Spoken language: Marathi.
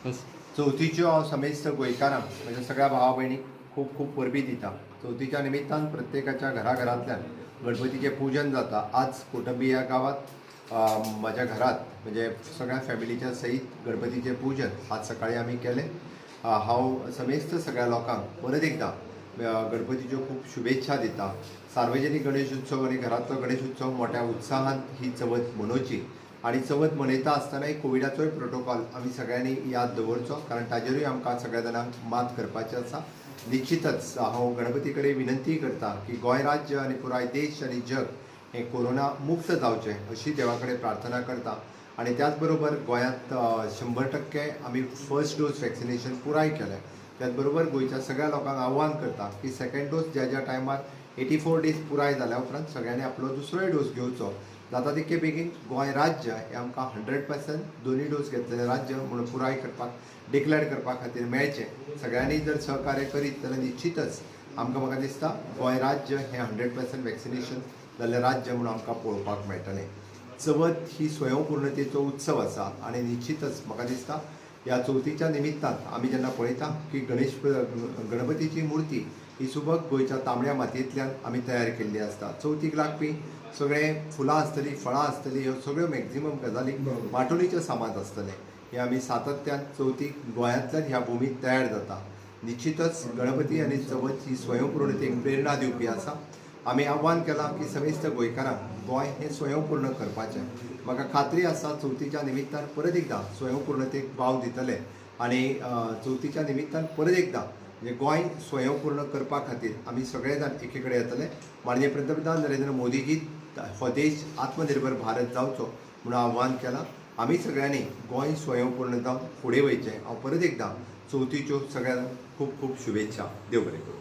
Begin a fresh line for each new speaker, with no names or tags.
बस
चवथीच्यो हांव समेस्त गोंयकारांक म्हज्या सगळ्या भावा भयणीक खूब खूब परबी दिता। चवथीच्या निमित्तान प्रत्येकाच्या घराघरांतल्यान गणपतीचें पूजन जाता। आज कोटंबी ह्या गांवांत म्हज्या घरात म्हणजे सगळ्या फॅमिलीच्या सयत गणपतीचें पूजन आज सकाळी आमी केलें। हांव समेस्त सगळ्या लोकांक परत एकदां गणपतीच्यो खूब शुभेच्छा दिता। सार्वजनीक गणेश उत्सव आनी घरांतलो गणेश उत्सव मोठ्या उत्साहान ही चवथ मनोवची आणि चवथ मनयता आसतनाय कोविडाचोय प्रोटोकॉल आमी सगळ्यांनी याद दवरचो, कारण ताजेरूय आमकां सगळ्या जाणांक मात करपाचें आसा। निश्चितच हांव गणपती कडेन विनंती करता की गोंय राज्य आनी पुराय देश आनी जग हें कोरोना मुक्त जावचें अशी देवा कडेन प्रार्थना करता। आणि त्याच बरोबर गोंयांत 100% आमी फर्स्ट डोस वॅक्सिनेशन पुराय केलें। त्याच बरोबर गोंयच्या सगळ्या लोकांक आव्हान करता की सेकंड डोस ज्या ज्या टायमार 84 डेज पुराय जाल्या उपरांत सगळ्यांनी आपलो दुसरोय डोस घेवचो। जाता तितके बेगीन गोंय राज्य हें आमकां 100% दोनूय डोस घेतलेलें राज्य म्हणून पुराय करपाक डिक्लेअर करपा खातीर मेळचें। सगळ्यांनी जर सहकार्य करीत जाल्यार निश्चितच आमकां म्हाका दिसता गोंय राज्य हें 100% वॅक्सिनेशन जाल्लें राज्य म्हणून आमकां पळोवपाक मेळटलें। चवथ ही स्वयंपूर्णतेचो उत्सव आसा आनी निश्चितच म्हाका दिसता ह्या चवथीच्या निमित्तान आमी जेन्ना पळयता की गणपतीची मुर्ती ही सुबक गोंयच्या तांबड्या मातयेंतल्यान आमी तयार केल्ली आसता। चवथीक लागपी सगळें फुलां आसतलीं, फळां आसतलीं, ह्यो सगळ्यो मॅक्झिमम गजाली माटोळीचें सामान आसतलें। हें आमी सातत्यान चवथीक गोंयांतल्यान ह्या भुमीक तयार जाता। निश्चितच गणपती आनी चवथ ही स्वयंपूर्णतेक प्रेरणा दिवपी आसा। आमी आव्हान केलां की समेस्त गोंयकारांक गोंय हें स्वयंपूर्ण करपाचें। म्हाका खात्री आसा चवथीच्या निमित्तान परत एकदां स्वयंपूर्णतेक वाव दितले आनी चवथीच्या निमित्तान परत एकदां म्हणजे गोंय स्वयंपूर्ण करपा खातीर आमी सगळे जाण एके कडेन येतले। माननीय पंतप्रधान नरेंद्र मोदीजी हो देश आत्मनिर्भर भारत जावचो म्हणून आव्हान केलां। आमी सगळ्यांनी गोंय स्वयंपूर्ण जावन फुडें वयचें। हांव परत एकदां चवथीच्यो सगळ्यांक खूब खूब शुभेच्छा। देव बरें करूं।